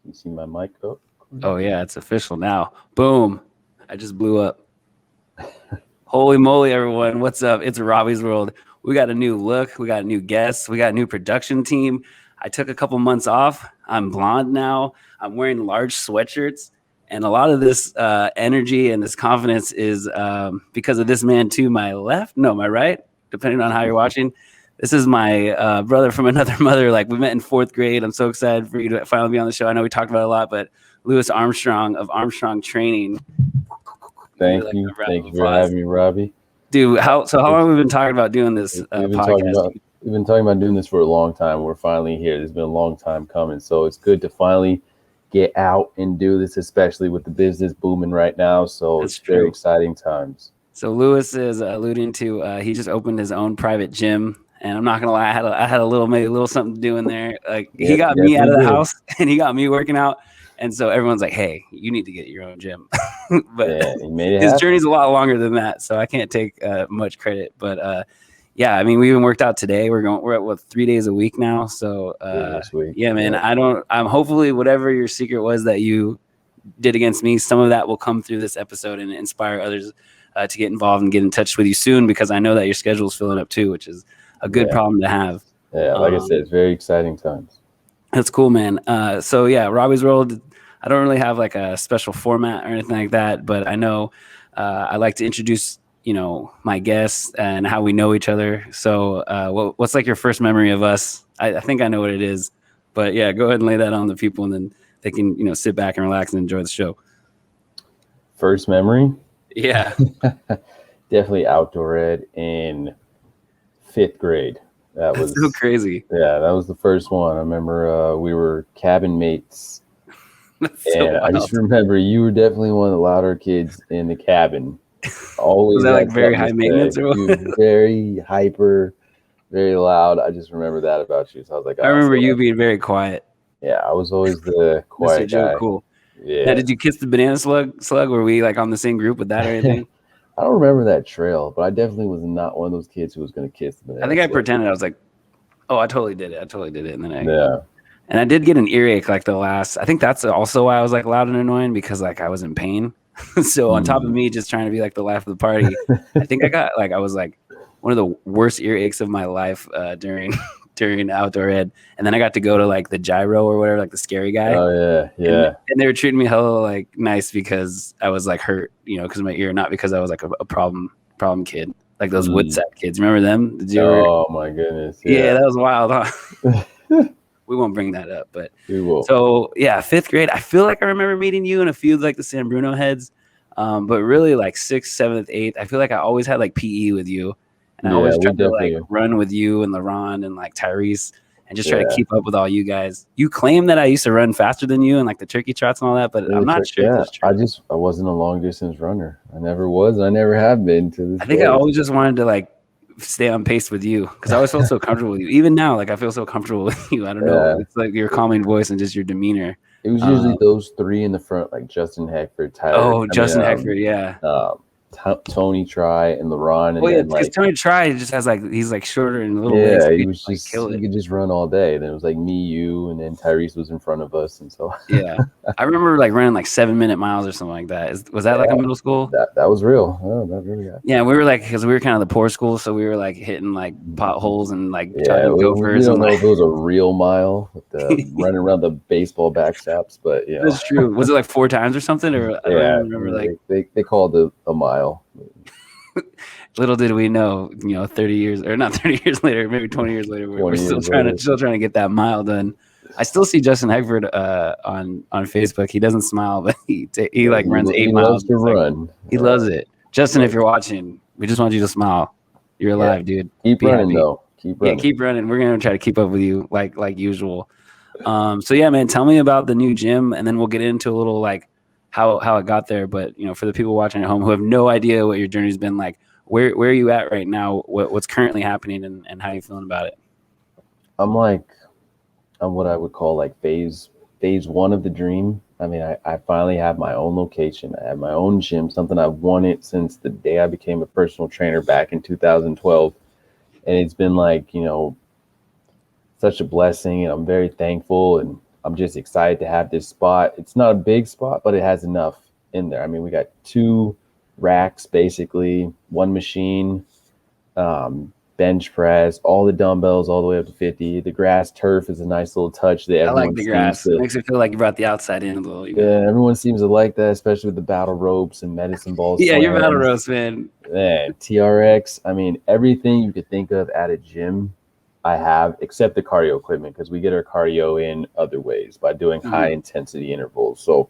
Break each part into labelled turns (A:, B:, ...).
A: You see my mic up?
B: Oh yeah, it's official now. Boom. I just blew up. Holy moly, everyone. What's up? It's Robby's World. We got a new look. We got new guests. We got a new production team. I took a couple months off. I'm blonde now. I'm wearing large sweatshirts. And a lot of this energy and this confidence is because of this man to my left. No, my right, depending on how you're watching. This is my brother from another mother. Like, we met in 4th grade. I'm so excited for you to finally be on the show. I know we talked about it a lot, but Louis Armstrong of Armstrong Training.
A: Thank you for having me, Robby.
B: Dude, how long have we been talking about doing this podcast?
A: We've been talking about doing this for a long time. We're finally here. It's been a long time coming. So it's good to finally get out and do this, especially with the business booming right now. So it's very exciting times.
B: So Louis is alluding to he just opened his own private gym. And I'm not gonna lie, I had a little something to do in there. Like, he got me out of the house and he got me working out. And so everyone's like, "Hey, you need to get your own gym." But his journey's a lot longer than that, so I can't take much credit. But yeah, I mean, we even worked out today. We're at 3 days a week now. So yeah, man. I'm hopefully whatever your secret was that you did against me, some of that will come through this episode and inspire others to get involved and get in touch with you soon, because I know that your schedule is filling up too, which is a good problem to have.
A: Yeah, like I said, it's very exciting times.
B: That's cool, man. So yeah, Robby's World. I don't really have like a special format or anything like that, but I know I like to introduce, my guests and how we know each other. So what's like your first memory of us? I think I know what it is, but yeah, go ahead and lay that on the people, and then they can, sit back and relax and enjoy the show.
A: First memory?
B: Yeah.
A: Definitely outdoor ed in 5th grade.
B: That's so crazy.
A: Yeah, that was the first one. I remember we were cabin mates. And I just remember you were definitely one of the louder kids in the cabin. Always.
B: Was that like very high maintenance? Or
A: what? Very hyper, very loud. I just remember that about you. So I was like,
B: I remember you being very quiet.
A: Yeah, I was always the quiet guy.
B: Cool.
A: Yeah.
B: Now, did you kiss the banana slug? Were we like on the same group with that or anything?
A: I don't remember that trail, but I definitely was not one of those kids who was going to kiss the banana.
B: I think I pretended. I was like, "Oh, I totally did it. And then and I did get an earache like I think that's also why I was like loud and annoying, because like I was in pain. So on top of me just trying to be like the life of the party, I think I was like one of the worst earaches of my life during outdoor ed. And then I got to go to like the gyro or whatever, like the scary guy.
A: Oh yeah.
B: And they were treating me hella like nice because I was like hurt, because of my ear, not because I was like a problem kid. Like those Woodsack kids. Remember them?
A: Oh my goodness.
B: Yeah, that was wild, huh? We won't bring that up, but
A: we will.
B: So yeah, 5th grade. I feel like I remember meeting you and a few of like the San Bruno heads, but really like 6th, 7th, 8th. I feel like I always had like PE with you, and I always tried to like run with you and LaRon and like Tyrese, and just try to keep up with all you guys. You claim that I used to run faster than you and like the turkey trots and all that, but I'm not sure.
A: Yeah, I wasn't a long distance runner. I never was. I never have been to this.
B: I think I always just wanted to like stay on pace with you, because I always felt so comfortable with you. Even now, like I feel so comfortable with you. I don't know. It's like your calming voice and just your demeanor.
A: It was usually those 3 in the front, like Justin Heckford, Tyler.
B: Justin Heckford, yeah.
A: Tony Try and LaRon.
B: And because Tony Try just has like, he's like shorter and little
A: legs.
B: Yeah,
A: he was just he could just run all day. Then it was like me, you, and then Tyrese was in front of us, and so
B: yeah. I remember like running like 7-minute miles or something like that. Was that like a middle school?
A: That was real. Oh, that really happened.
B: Yeah, we were like, because we were kind of the poor school, so we were like hitting like potholes and like trying to go first.
A: We don't know if it was a real mile with the running around the baseball backstops, but yeah,
B: that's true. Was it like 4 times or something? Or I don't remember. Like
A: they called it a mile.
B: Little did we know, 30 years or not 30 years later, maybe 20 years later, we're still trying to get that mile done. I still see Justin Heckford on Facebook. He doesn't smile, but he like runs 8 miles.
A: He loves to run.
B: He loves it. Justin, if you're watching, we just want you to smile. You're alive, dude.
A: Keep running though. Keep running.
B: Yeah, keep running. We're gonna try to keep up with you like usual. So yeah, man, tell me about the new gym, and then we'll get into a little like how it got there. But for the people watching at home who have no idea what your journey's been like, where are you at right now? What's currently happening, and how are you feeling about it?
A: I'm what I would call like phase 1 of the dream. I mean, I finally have my own location. I have my own gym, something I've wanted since the day I became a personal trainer back in 2012. And it's been like, such a blessing, and I'm very thankful. And I'm just excited to have this spot. It's not a big spot, but it has enough in there. I mean, we got 2 racks, basically, 1 machine, bench press, all the dumbbells all the way up to 50. The grass turf is a nice little touch that
B: I like
A: everyone
B: the
A: seems
B: grass.
A: to.
B: It makes me feel like you brought the outside in a little.
A: Yeah, everyone seems to like that, especially with the battle ropes and medicine ball
B: Yeah, you're battle
A: slams.
B: roast, man.
A: Man, TRX. I mean, everything you could think of at a gym, I have, except the cardio equipment, because we get our cardio in other ways by doing high intensity intervals. So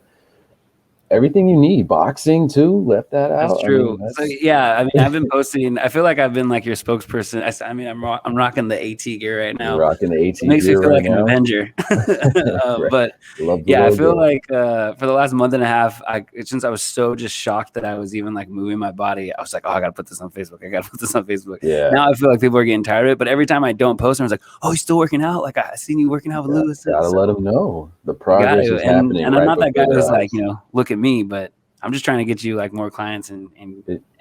A: everything you need, boxing too, left that out.
B: That's true. So yeah, I mean, I've been posting. I feel like I've been like your spokesperson. I mean, I'm rocking the AT gear right
A: You're
B: now.
A: rocking the AT
B: It makes me
A: gear
B: feel
A: right
B: like an
A: now.
B: Avenger. But
A: Love the
B: yeah, I
A: logo.
B: feel like for the last month and a half, since I was so just shocked that I was even like moving my body, I was like, oh, I gotta put this on Facebook. I gotta put this on Facebook.
A: Yeah.
B: Now I feel like people are getting tired of it. But every time I don't post, I was like, oh, he's still working out. Like I seen you working out with Louis.
A: Gotta let them know the
B: You
A: progress
B: gotta.
A: is happening.
B: And I'm
A: right
B: not that guy
A: before
B: who's
A: their
B: like,
A: eyes.
B: you know, look at me, but I'm just trying to get you like more clients and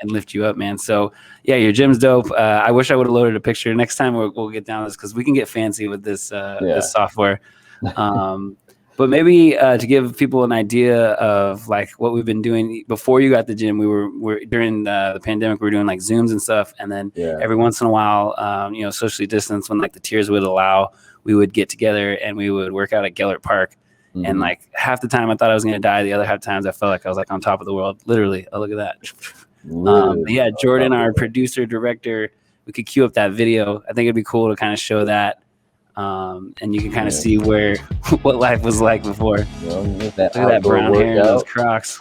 B: lift you up, man. So yeah, your gym's dope. I wish I would have loaded a picture. Next time we'll get down this because we can get fancy with this this software. But maybe to give people an idea of like what we've been doing before you got the gym, we're during the pandemic, we were doing like Zooms and stuff, and then every once in a while, you know, socially distanced when like the tiers would allow, we would get together and we would work out at Gellert Park. And like half the time I thought I was going to die. The other half times I felt like I was like on top of the world. Literally. Oh, look at that. Yeah, Jordan, our producer, director, we could cue up that video. I think it'd be cool to kind of show that. And you can kind of see what life was like before.
A: Look
B: at that brown hair and those Crocs.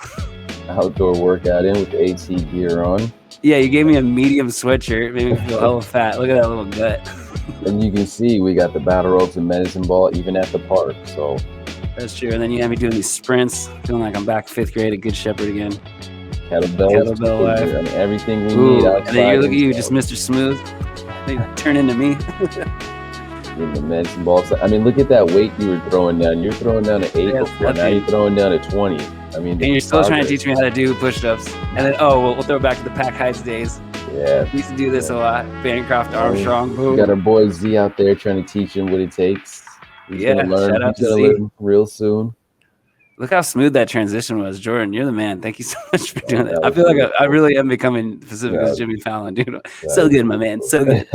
A: Outdoor workout in with the AT gear on.
B: Yeah, you gave me a medium sweatshirt. Made me feel hella fat. Look at that little gut.
A: And you can see we got the battle ropes and medicine ball even at the park. So
B: that's true. And then you have me doing these sprints, feeling like I'm back 5th grade at Good Shepherd again.
A: Kettlebell life. I mean, everything we need outside.
B: And then look at you, just Mr. Smooth. They turn into me.
A: In the medicine balls. I mean, look at that weight you were throwing down. You're throwing down to 8 before. Now you're throwing down to 20. I mean, and
B: you're still trying to teach me how to do push-ups. And then, we'll throw it back to the Pack Heights days.
A: Yeah.
B: We used to do this a lot. Bancroft, Armstrong, boom.
A: We got our boy Z out there trying to teach him what it takes. He's gonna learn.
B: Shout out
A: He's
B: to
A: gonna learn real soon.
B: Look how smooth that transition was, Jordan. You're the man. Thank you so much for doing that. I feel like I really am becoming Pacifica's Jimmy Fallon, dude. So good, my man. So good.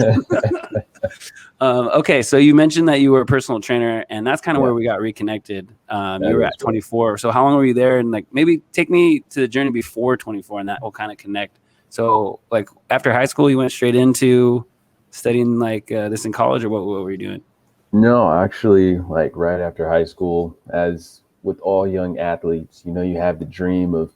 B: Okay, so you mentioned that you were a personal trainer, and that's kind of where we got reconnected. You were at 24. So how long were you there? And like maybe take me to the journey before 24, and that will kind of connect. So like after high school, you went straight into studying like this in college, or what were you doing?
A: No, actually, like right after high school, as with all young athletes, you know, you have the dream of,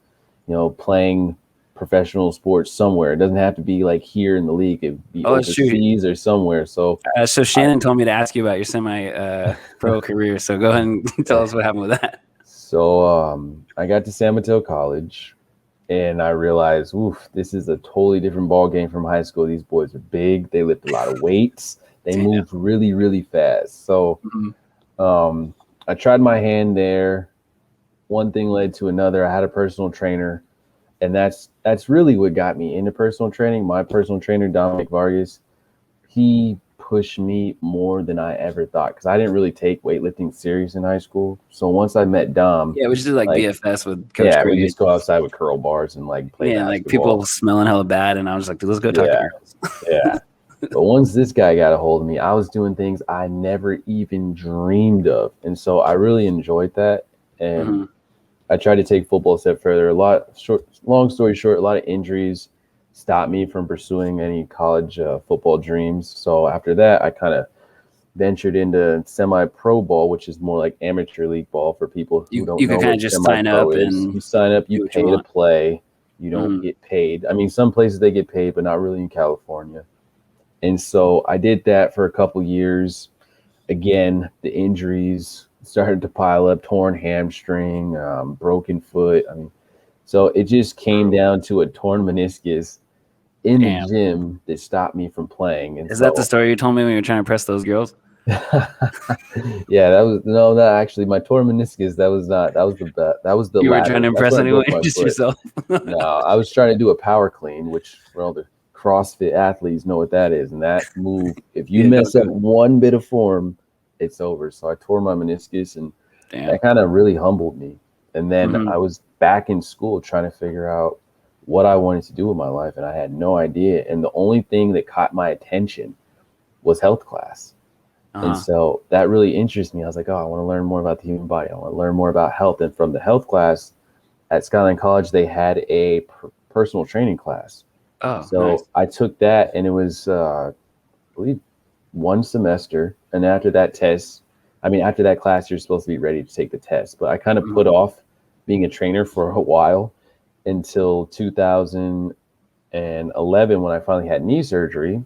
A: you know, playing professional sports somewhere. It doesn't have to be like here in the league. It'd be overseas or somewhere. So
B: Shannon told me to ask you about your semi-pro career. So go ahead and tell us what happened with that.
A: So I got to San Mateo College, and I realized, this is a totally different ball game from high school. These boys are big. They lift a lot of weights. They move really, really fast. So I tried my hand there. One thing led to another. I had a personal trainer, and that's really what got me into personal training. My personal trainer, Dominic Vargas, he pushed me more than I ever thought, because I didn't really take weightlifting serious in high school. So once I met Dom,
B: we just did like BFS with Coach Craig.
A: We just go outside with curl bars and like play basketball. Like
B: people smelling hella bad, and I was like, dude, let's go talk to girls.
A: But once this guy got a hold of me, I was doing things I never even dreamed of. And so I really enjoyed that. And I tried to take football a step further. Long story short, a lot of injuries stopped me from pursuing any college football dreams. So after that, I kind of ventured into semi-pro ball, which is more like amateur league ball for people who don't know. You can kind of just sign up and you sign up, you pay to play. You don't get paid. I mean, some places they get paid, but not really in California. And so I did that for a couple years. Again, the injuries started to pile up, torn hamstring, broken foot. I mean, so it just came down to a torn meniscus in the gym that stopped me from playing. And
B: is that the story you told me when you were trying to press those girls?
A: Actually my torn meniscus, that was the
B: you were trying to impress anyone, just yourself.
A: No, I was trying to do a power clean, which for all the CrossFit athletes know what that is. And that move, if you mess up one bit of form, it's over. So I tore my meniscus, and That kind of really humbled me. And then I was back in school trying to figure out what I wanted to do with my life, and I had no idea. And the only thing that caught my attention was health class. And so that really interested me. I was like, oh, I want to learn more about the human body. I want to learn more about health. And from the health class at Skyline College, they had a personal training class.
B: Oh,
A: so
B: nice.
A: I took that, and it was, I believe, 1 semester. And after that after that class, you're supposed to be ready to take the test. But I kind of put off being a trainer for a while until 2011 when I finally had knee surgery.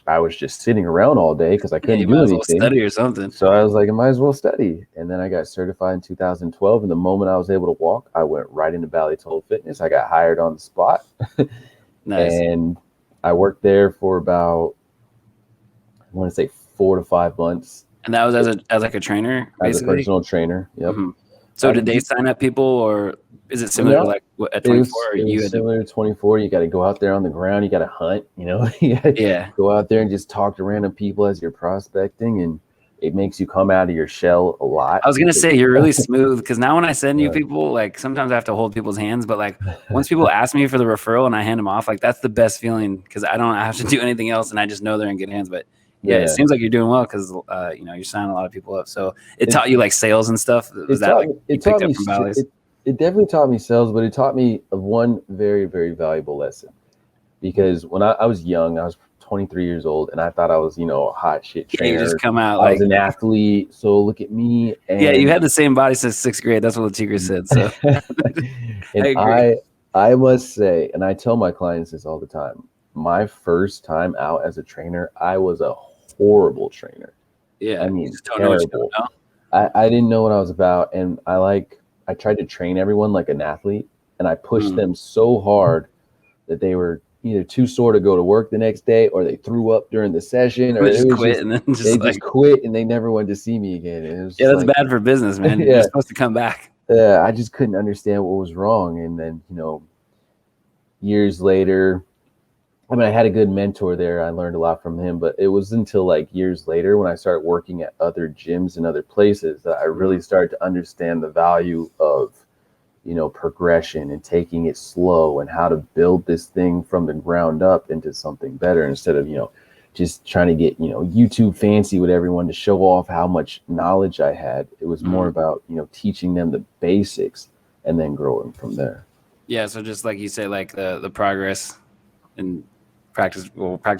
A: I was just sitting around all day because I couldn't do anything.
B: Study or something.
A: So I was like, I might as well study. And then I got certified in 2012. And the moment I was able to walk, I went right into Valley Total Fitness. I got hired on the spot.
B: Nice.
A: And I worked there for about, I want to say 4 to 5 months.
B: And that was as like a trainer, basically?
A: As a personal trainer. Yep.
B: So did they sign up people, or is it similar to like at 24?
A: It was similar to 24. You got to go out there on the ground. You got to hunt,
B: Yeah.
A: Go out there and just talk to random people as you're prospecting, and it makes you come out of your shell a lot.
B: I was going to say, you're really smooth, because now when I send you people, like sometimes I have to hold people's hands, but like once people ask me for the referral and I hand them off, like that's the best feeling, because I don't have to do anything else and I just know they're in good hands. But yeah, it seems like you're doing well, because you're signing a lot of people up. So it taught you like sales and stuff. Was that like you picked up from Bally's?
A: It definitely taught me sales, but it taught me one very, very valuable lesson. Because when I was young, I was 23 years old, and I thought I was, a hot shit trainer.
B: You just come out
A: I was an athlete, so look at me. And
B: you had the same body since 6th grade. That's what the Tigre said. So
A: and I must say, and I tell my clients this all the time, my first time out as a trainer, I was a horrible trainer.
B: Yeah,
A: I mean, terrible. I didn't know what I was about, and I tried to train everyone like an athlete, and I pushed them so hard that they were either too sore to go to work the next day, or they threw up during the session, or
B: they just quit, and then
A: just quit, and they never wanted to see me again. And it was
B: that's bad for business, man. You're supposed to come back.
A: I just couldn't understand what was wrong. And then, years later, I had a good mentor there. I learned a lot from him, but it was until like years later when I started working at other gyms and other places that I really started to understand the value of, progression and taking it slow, and how to build this thing from the ground up into something better, instead of, just trying to get, YouTube fancy with everyone to show off how much knowledge I had. It was more about, teaching them the basics and then growing from there.
B: Yeah. So just like you say, like the progress and practice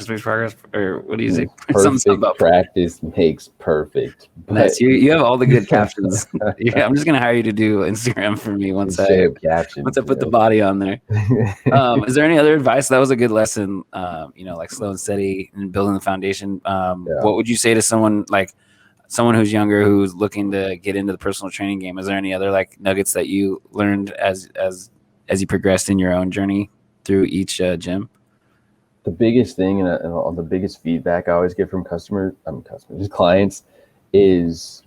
B: makes progress, or what do you say?
A: Perfect practice makes perfect.
B: Nice. You have all the good captions. I'm just gonna hire you to do Instagram for me once I put the body on there. Is there any other advice? That was a good lesson. Like slow and steady and building the foundation. What would you say to someone who's younger, who's looking to get into the personal training game? Is there any other like nuggets that you learned as you progressed in your own journey through each gym?
A: The biggest thing and the biggest feedback I always get from clients, is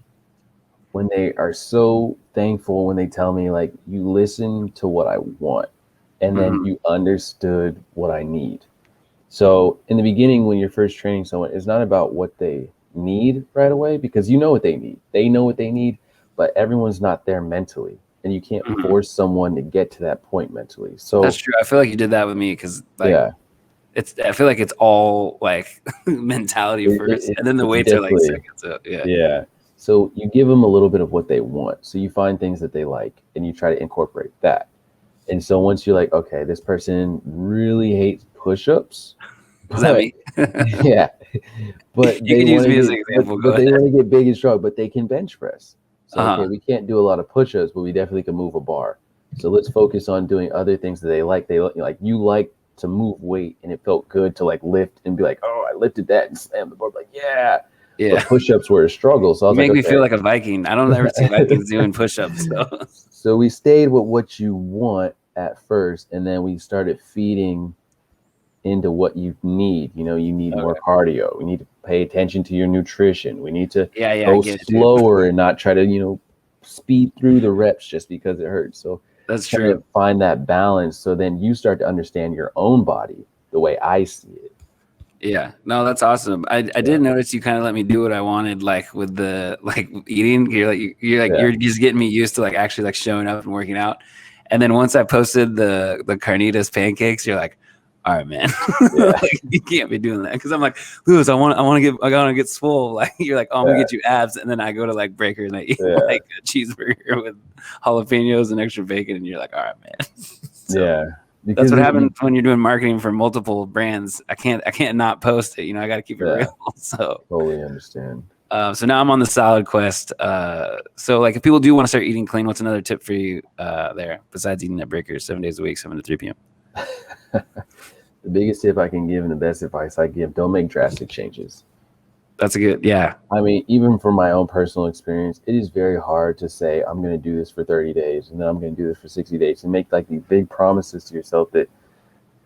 A: when they are so thankful when they tell me, like, you listen to what I want, and then you understood what I need. So in the beginning, when you're first training someone, it's not about what they need right away, because you know what they need. They know what they need, but everyone's not there mentally, and you can't force someone to get to that point mentally. So
B: that's true. I feel like you did that with me, because I feel like it's all like mentality first, and then the weights are like second. So
A: yeah. So you give them a little bit of what they want. So you find things that they like, and you try to incorporate that. And so once you're like, okay, this person really hates push-ups.
B: Is that me?
A: Yeah. But
B: you can use me as an example.
A: But they want to get big and strong, but they can bench press. So okay, we can't do a lot of push-ups, but we definitely can move a bar. So let's focus on doing other things that they like. You like to move weight, and it felt good to like lift and be like, oh, I lifted that and slammed the board. Like, yeah. But push-ups were a struggle. So I was
B: me feel like a Viking. I don't ever see Vikings doing push-ups.
A: So we stayed with what you want at first, and then we started feeding into what you need. You need more cardio. We need to pay attention to your nutrition. We need to go slower and not try to, speed through the reps just because it hurts. So
B: that's true.
A: Find that balance. So then you start to understand your own body the way I see it.
B: Yeah, no, that's awesome. I did notice you kind of let me do what I wanted, like with the like eating. You're just getting me used to like actually like showing up and working out. And then once I posted the carnitas pancakes, you're like, all right, man,
A: Yeah.
B: like, you can't be doing that because I'm like, Louis, I want to get swole. Like you're like, oh, I'm gonna get you abs, and then I go to like Breaker and I eat like a cheeseburger with jalapenos and extra bacon, and you're like, all right, man. So, that's what happens when you're doing marketing for multiple brands. I can't not post it. You know, I got to keep it real. So
A: totally understand.
B: So now I'm on the salad quest. So like if people do want to start eating clean, what's another tip for you there besides eating at Breakers 7 days a week, 7 to 3 p.m.?
A: The biggest tip I can give and the best advice I give: don't make drastic changes.
B: That's a good, yeah.
A: I mean, even from my own personal experience, it is very hard to say, I'm going to do this for 30 days and then I'm going to do this for 60 days and make like these big promises to yourself that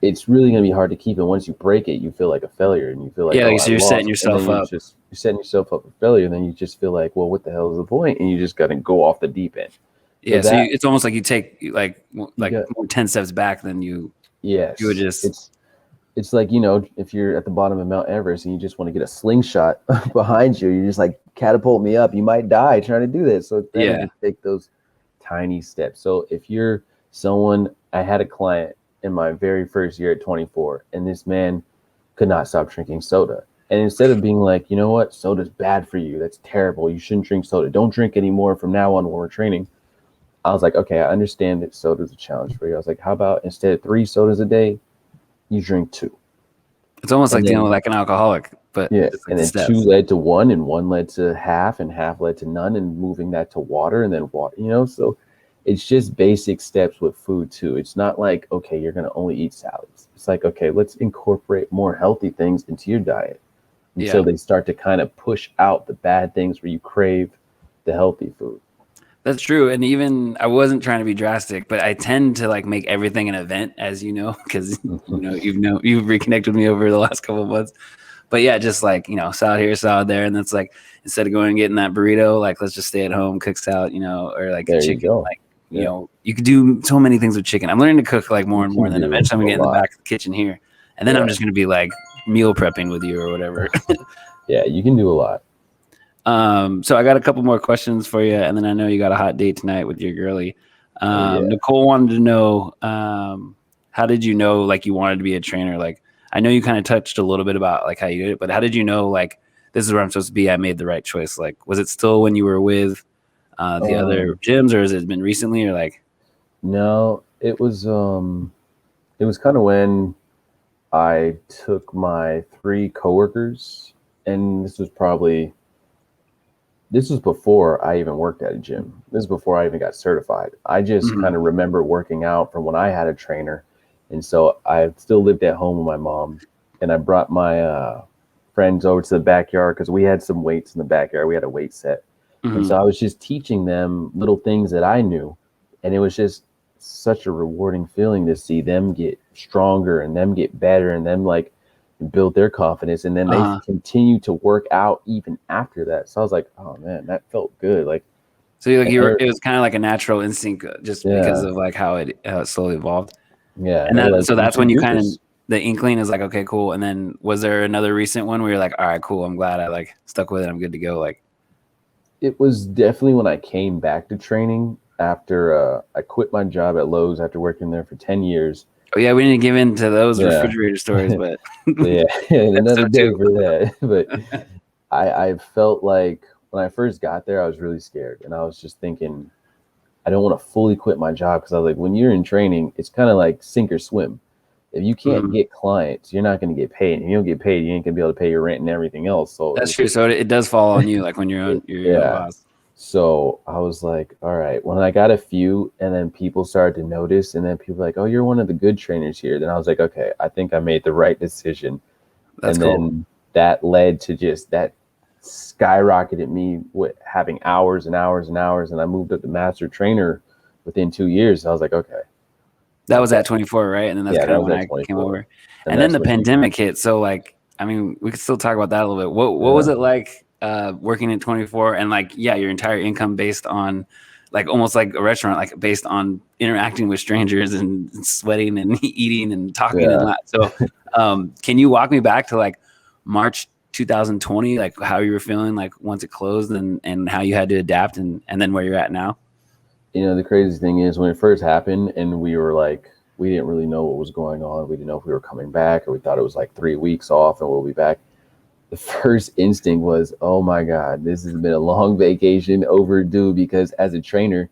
A: it's really going to be hard to keep. And once you break it, you feel like a failure and you feel like,
B: so you're setting yourself up.
A: You're setting yourself up for failure. And then you just feel like, well, what the hell is the point? And you just got to go off the deep end.
B: Yeah. So it's almost like you take like more 10 steps back than you.
A: Yes.
B: You would just.
A: It's like, you know, if you're at the bottom of Mount Everest and you just want to get a slingshot behind you, you're just like, catapult me up. You might die trying to do that. So it's better to take those tiny steps. So if you're someone, I had a client in my very first year at 24, and this man could not stop drinking soda. And instead of being like, you know what, soda's bad for you, that's terrible, you shouldn't drink soda, don't drink anymore from now on when we're training, I was like, okay, I understand that soda's a challenge for you. I was like, how about instead of 3 sodas a day, you drink 2?
B: It's almost like dealing with like an alcoholic, but
A: like and then steps. 2 led to 1, and 1 led to half, and half led to none, and moving that to water, and then water, you know. So it's just basic steps with food too. It's not like, okay, you're going to only eat salads. It's like, okay, let's incorporate more healthy things into your diet until they start to kind of push out the bad things where you crave the healthy food.
B: That's true. And even I wasn't trying to be drastic, but I tend to like make everything an event, as you know, because you've reconnected with me over the last couple of months. But yeah, just like, you know, salad here, salad there. And that's like, instead of going and getting that burrito, like, let's just stay at home, cook salad, you know, or like chicken. Like, you know, you could do so many things with chicken. I'm learning to cook like more and more. And then eventually I'm gonna get in the back of the kitchen here. And then I'm just going to be like meal prepping with you or whatever.
A: Yeah, you can do a lot.
B: So I got a couple more questions for you, and then I know you got a hot date tonight with your girlie. Nicole wanted to know, how did you know like you wanted to be a trainer? Like, I know you kind of touched a little bit about like how you did it, but how did you know like this is where I'm supposed to be? I made the right choice. Like, was it still when you were with the other gyms, or has it been recently, or like?
A: No, it was kind of when I took my 3 coworkers, and this was before I even worked at a gym. This is before I even got certified. I just kind of remember working out from when I had a trainer. And so I still lived at home with my mom, and I brought my friends over to the backyard because we had some weights in the backyard. We had a weight set. And so I was just teaching them little things that I knew. And it was just such a rewarding feeling to see them get stronger and them get better and them like build their confidence, and then they continue to work out even after that. So I was like, oh man, that felt good. Like,
B: so it was kind of like a natural instinct, just because of like how it slowly evolved.
A: Yeah,
B: and so that's when you kind of the inkling is like, okay, cool. And then was there another recent one where you're like, all right, cool, I'm glad I like stuck with it, I'm good to go? Like,
A: it was definitely when I came back to training after I quit my job at Lowe's after working there for 10 years.
B: Oh yeah, we didn't give in to those refrigerator stories, but
A: another day for that. But I felt like when I first got there, I was really scared, and I was just thinking, I don't want to fully quit my job, because I was like, when you're in training, it's kind of like sink or swim. If you can't get clients, you're not going to get paid. And if you don't get paid, you ain't going to be able to pay your rent and everything else. So
B: that's true. So it does fall on you, like when you're on your boss.
A: So I was like, all right, when I got a few, and then people started to notice, and then people were like, oh, you're one of the good trainers here. Then I was like, okay, I think I made the right decision.
B: That's
A: cool. Then that led to just that skyrocketed me with having hours and hours and hours. And I moved up to master trainer within 2 years. So I was like, okay.
B: That was at 24, right? And then that's kind of when I came over. And then the pandemic hit. So like, I mean, we could still talk about that a little bit. What was it like working at 24, and like, your entire income based on like almost like a restaurant, like based on interacting with strangers and sweating and eating and talking and so can you walk me back to like March 2020, like how you were feeling like once it closed and how you had to adapt and then where you're at now?
A: You know, the crazy thing is when it first happened and we were like, we didn't really know what was going on. We didn't know if we were coming back, or we thought it was like 3 weeks off and we'll be back. The first instinct was, oh my God, this has been a long vacation overdue, because as a trainer,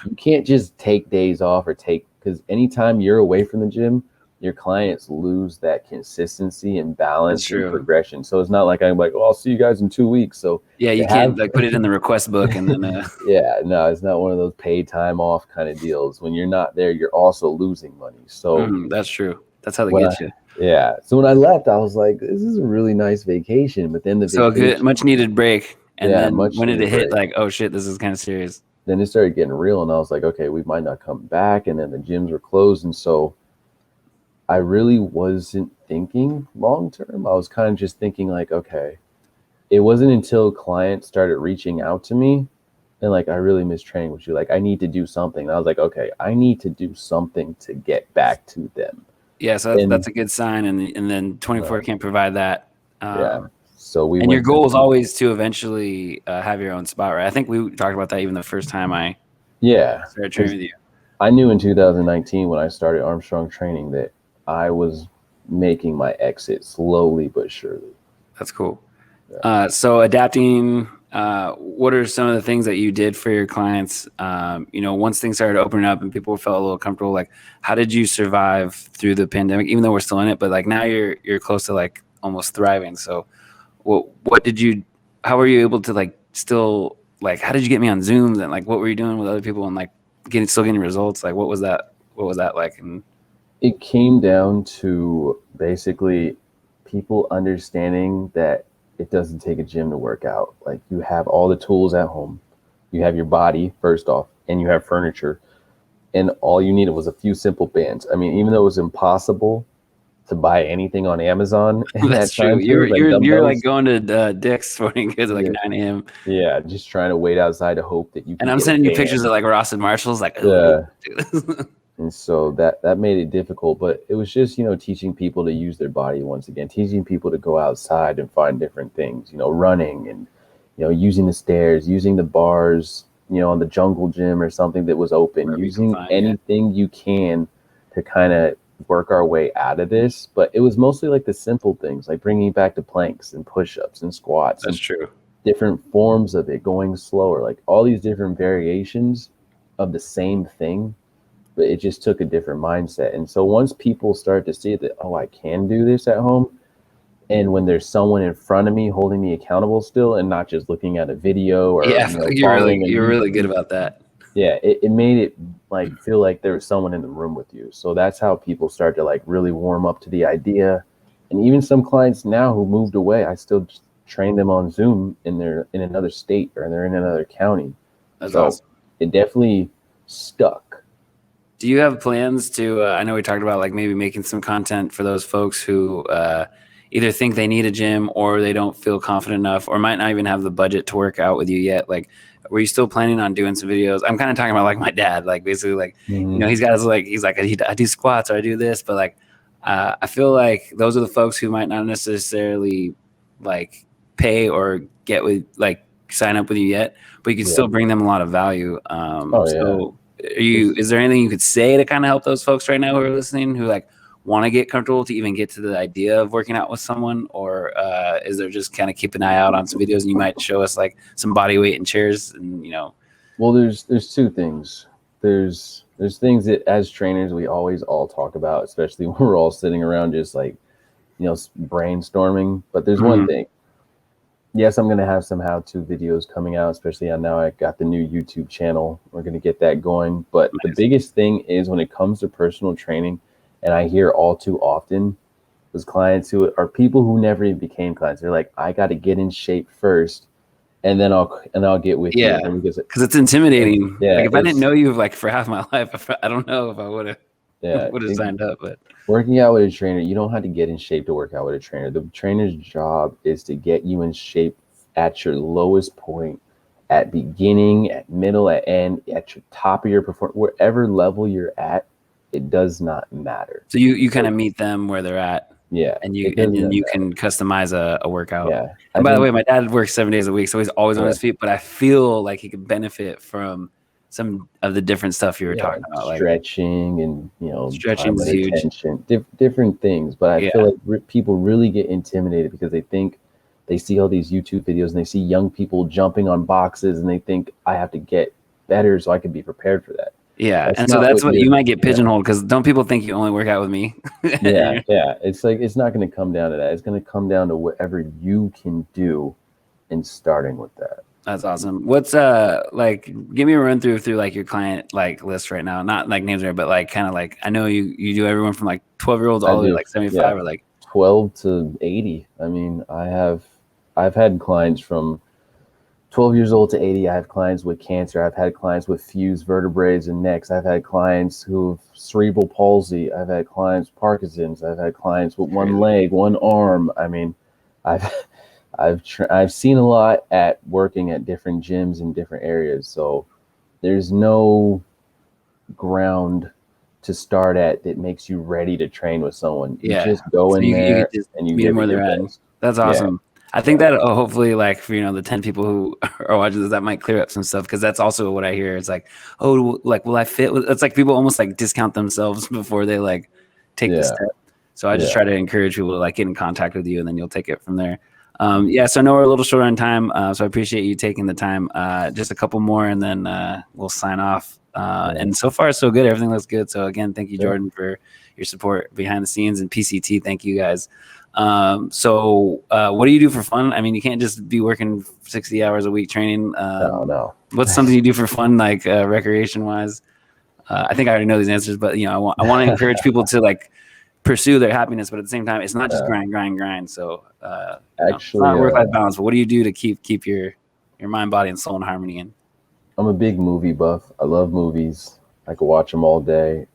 A: you can't just take days off because anytime you're away from the gym, your clients lose that consistency and balance and progression. So it's not like I'm like, oh, I'll see you guys in 2 weeks. So
B: yeah, you can't like put it in the request book and then
A: yeah, no, it's not one of those paid time off kind of deals. When you're not there, you're also losing money. So
B: that's true. That's how they get you.
A: Yeah. So when I left, I was like, this is a really nice vacation. But then
B: a good, much needed break. And then when did it hit, like, oh shit, this is kind of serious.
A: Then it started getting real, and I was like, okay, we might not come back. And then the gyms were closed. And so I really wasn't thinking long term. I was kind of just thinking like, okay, it wasn't until clients started reaching out to me and like, I really miss training with you. Like, I need to do something. And I was like, okay, I need to do something to get back to them.
B: Yeah, so that's a good sign. And then 24 can't provide that.
A: Yeah. So
B: and your goal is always to eventually have your own spot, right? I think we talked about that even the first time I started training with you.
A: I knew in 2019 when I started Armstrong training that I was making my exit slowly but surely.
B: That's cool. Yeah. So adapting, what are some of the things that you did for your clients? You know, once things started opening up and people felt a little comfortable, like how did you survive through the pandemic, even though we're still in it, but like now you're close to like almost thriving. So how were you able to like still, like, how did you get me on Zooms and like, what were you doing with other people and like still getting results? Like, what was that like? And
A: it came down to basically people understanding that it doesn't take a gym to work out. Like, you have all the tools at home, you have your body first off, and you have furniture, and all you needed was a few simple bands. I mean, even though it was impossible to buy anything on Amazon.
B: That's true. You're like going to Dick's Sporting Goods at like 9 a.m.
A: Yeah, just trying to wait outside to hope that you can.
B: And I'm sending you pictures of like Ross and Marshall's, like,
A: and so that made it difficult, but it was just, you know, teaching people to use their body once again, teaching people to go outside and find different things, you know, running and, you know, using the stairs, using the bars, you know, on the jungle gym or something that was open, using anything you can to kind of work our way out of this. But it was mostly like the simple things, like bringing back to planks and push-ups and squats.
B: That's true.
A: Different forms of it, going slower, like all these different variations of the same thing, but it just took a different mindset. And so once people start to see that, oh, I can do this at home, and when there's someone in front of me holding me accountable still and not just looking at a video or
B: you're really good about that.
A: Yeah, it made it like feel like there was someone in the room with you. So that's how people start to like really warm up to the idea. And even some clients now who moved away, I still just train them on Zoom, and they're in another state or they're in another county.
B: That's awesome.
A: It definitely stuck.
B: Do you have plans to, I know we talked about like maybe making some content for those folks who either think they need a gym or they don't feel confident enough or might not even have the budget to work out with you yet. Like, were you still planning on doing some videos? I'm kind of talking about like my dad, like basically like, you know, he's got his like, he's like, I do squats or I do this, but like, I feel like those are the folks who might not necessarily like pay or get with like sign up with you yet, but you can still bring them a lot of value. So is there anything you could say to kind of help those folks right now who are listening, who like want to get comfortable to even get to the idea of working out with someone, or is there just kind of keep an eye out on some videos and you might show us like some body weight and chairs and, you know?
A: Well, there's two things. There's things that as trainers we always all talk about, especially when we're all sitting around just like, you know, brainstorming. But there's one thing. Yes, I'm going to have some how-to videos coming out, especially now I got the new YouTube channel. We're going to get that going. But the biggest thing is when it comes to personal training, and I hear all too often, is clients who are people who never even became clients. They're like, I got to get in shape first, and then I'll get with you.
B: Because it's intimidating. Like if I didn't know you like for half my life, I don't know if I would have signed up. But
A: working out with a trainer, you don't have to get in shape to work out with a trainer. The trainer's job is to get you in shape at your lowest point at beginning, at middle, at end, at your top of your performance, wherever level you're at, it does not matter.
B: So you kind of meet them where they're at.
A: Yeah,
B: And you can customize a workout.
A: Yeah.
B: And by the way, my dad works 7 days a week, so he's always on his feet. But I feel like he could benefit from some of the different stuff you were talking about, like
A: stretching and
B: stretching is huge.
A: Attention, different things. But I feel like people really get intimidated because they think they see all these YouTube videos and they see young people jumping on boxes and they think I have to get better so I can be prepared for that.
B: Yeah, and so that's what you might get pigeonholed because don't people think you only work out with me?
A: Yeah. It's like it's not going to come down to that. It's going to come down to whatever you can do, and starting with that.
B: That's awesome. What's like? Give me a run through like your client like list right now. Not like names, but like kind of like I know you do everyone from like 12-year-olds all the way to like 75 or like
A: 12 to 80. I mean, I've had clients from 12 years old to 80. I have clients with cancer. I've had clients with fused vertebrae and necks. I've had clients who have cerebral palsy. I've had clients with Parkinson's. I've had clients with one leg, one arm. I mean, I've seen a lot at working at different gyms in different areas. So there's no ground to start at that makes you ready to train with someone. You just go in there and you get where they're at.
B: That's awesome. I think that hopefully, like for the 10 people who are watching this, that might clear up some stuff because that's also what I hear. It's like, oh, like will I fit? It's like people almost like discount themselves before they like take the step. So I just try to encourage people to like get in contact with you, and then you'll take it from there. So I know we're a little short on time, so I appreciate you taking the time. Just a couple more, and then we'll sign off. And so far, so good. Everything looks good. So again, thank you, Jordan, for your support behind the scenes, and PCT. Thank you guys. So what do you do for fun? I mean, you can't just be working 60 hours a week training.
A: No.
B: What's something you do for fun, like recreation wise? I think I already know these answers, but I want to encourage people to like pursue their happiness, but at the same time, it's not just grind. So actually, it's not work-life balance. But what do you do to keep your mind, body, and soul in harmony? And
A: I'm a big movie buff. I love movies. I could watch them all day.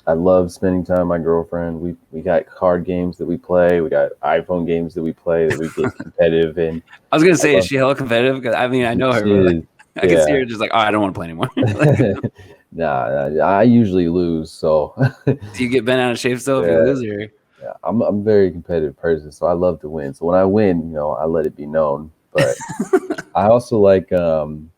A: I love spending time with my girlfriend. We got card games that we play. We got iPhone games that we play that we get competitive in.
B: I was gonna say, is she hella competitive? Because I mean, I know her. I can see her just like, oh, I don't want to play anymore.
A: Nah, I usually lose. So
B: do you get bent out of shape still if you lose? Or?
A: Yeah, I'm a very competitive person, so I love to win. So when I win, I let it be known. But I also like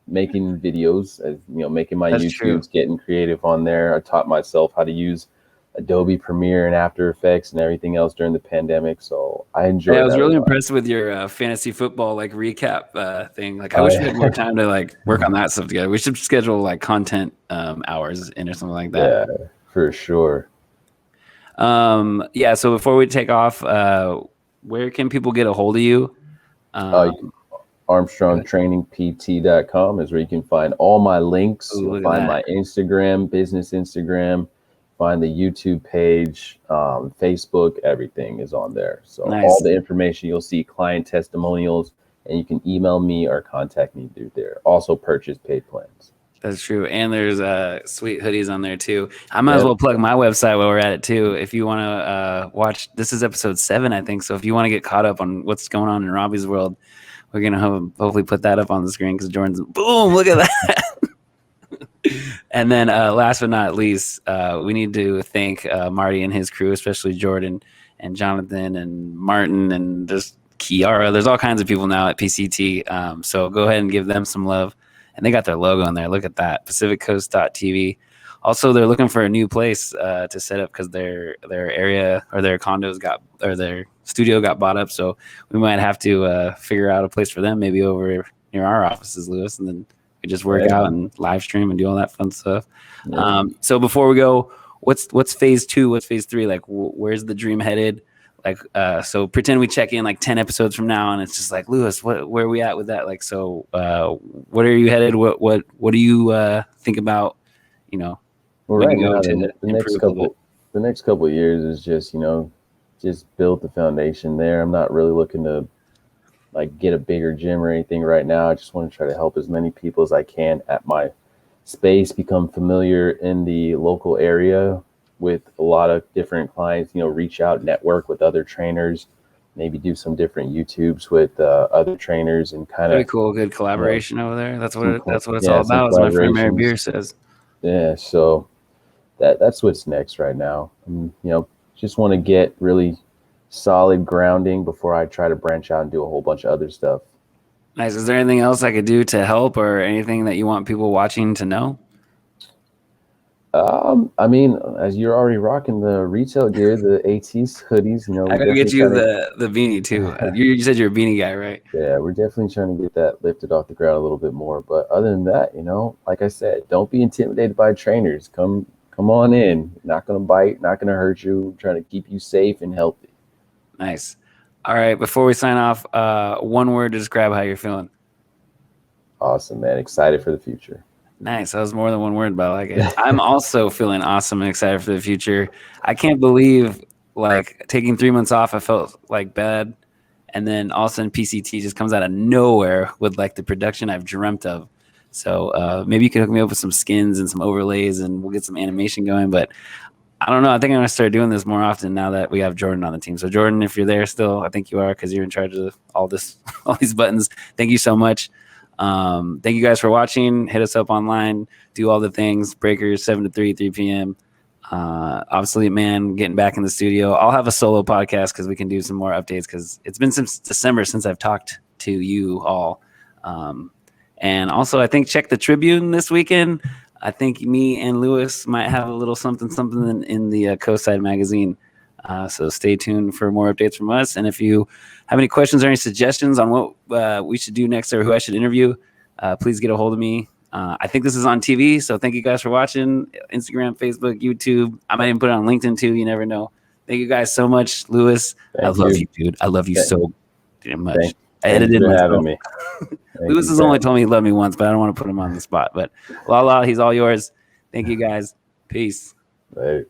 A: making videos, making my YouTubes, getting creative on there. I taught myself how to use Adobe Premiere and After Effects and everything else during the pandemic. So I enjoyed it.
B: I was really impressed with your fantasy football like recap thing. Like I wish we had more time to like work on that stuff together. We should schedule like content hours in or something like that.
A: Yeah, for sure.
B: So before we take off, where can people get a hold of you?
A: ArmstrongTrainingPT.com is where you can find all my links. You'll find my Instagram, business Instagram, find the YouTube page, Facebook, everything is on there. So all the information you'll see, client testimonials, and you can email me or contact me through there. Also purchase paid plans.
B: That's true. And there's sweet hoodies on there too. I might as well plug my website while we're at it too. If you want to watch, this is episode 7, I think. So if you want to get caught up on what's going on in Robby's world, we're going to hopefully put that up on the screen because Jordan's, boom, look at that. And then last but not least, we need to thank Marty and his crew, especially Jordan and Jonathan and Martin and just Kiara. There's all kinds of people now at PCT. So go ahead and give them some love. And they got their logo on there. Look at that, PacificCoast.tv. Also, they're looking for a new place to set up because their area or their their studio got bought up. So we might have to figure out a place for them, maybe over near our offices, Louis, and then we just work out and live stream and do all that fun stuff. Yeah. So before we go, what's phase 2? What's phase 3? Like, where's the dream headed? Like, so pretend we check in like 10 episodes from now, and it's just like, Louis, where are we at with that? Like, so what are you headed? What do you think about?
A: Well, right now, the next couple of years is just just build the foundation there. I'm not really looking to like get a bigger gym or anything right now. I just want to try to help as many people as I can at my space become familiar in the local area with a lot of different clients, reach out, network with other trainers, maybe do some different YouTubes with other trainers and kind
B: Pretty
A: of,
B: cool. Good
A: you know,
B: collaboration over there. That's
A: some
B: what it's all
A: yeah, some
B: about, as my friend Mary
A: collaborations.
B: Beer says.
A: Yeah, so that's what's next right now. Just want to get really solid grounding before I try to branch out and do a whole bunch of other stuff.
B: Nice. Is there anything else I could do to help, or anything that you want people watching to know?
A: I mean, as you're already rocking the retail gear, the ATs hoodies,
B: I
A: we're
B: gotta
A: definitely
B: get you
A: trying to.
B: the beanie too. You said you're a beanie guy, right?
A: Yeah, we're definitely trying to get that lifted off the ground a little bit more. But other than that, like I said, don't be intimidated by trainers. Come on in. Not gonna bite, not gonna hurt you. Trying to keep you safe and healthy.
B: Nice. All right. Before we sign off, one word to describe how you're feeling.
A: Awesome, man. Excited for the future.
B: Nice. That was more than one word, but I like it. I'm also feeling awesome and excited for the future. I can't believe, like, taking 3 months off, I felt like bad. And then all of a sudden PCT just comes out of nowhere with like the production I've dreamt of. So maybe you can hook me up with some skins and some overlays, and we'll get some animation going. But I don't know. I think I'm gonna start doing this more often now that we have Jordan on the team. So Jordan, if you're there still, I think you are, because you're in charge of all this, all these buttons. Thank you so much. Thank you guys for watching. Hit us up online. Do all the things. Breakers 7 to 3 p.m. Obsolete Man getting back in the studio. I'll have a solo podcast because we can do some more updates, because it's been since December since I've talked to you all. And also, I think check the Tribune this weekend. I think me and Louis might have a little something in the Coastside magazine. So stay tuned for more updates from us. And if you have any questions or any suggestions on what we should do next, or who I should interview, please get a hold of me. I think this is on TV, so thank you guys for watching. Instagram, Facebook, YouTube. I might even put it on LinkedIn too. You never know. Thank you guys so much, Louis. I love you, dude. I love you so damn much. I edited
A: for
B: myself.
A: having me.
B: Louis has only told me he loved me once, but I don't want to put him on the spot. But Lala, he's all yours. Thank you guys. Peace.
A: Later.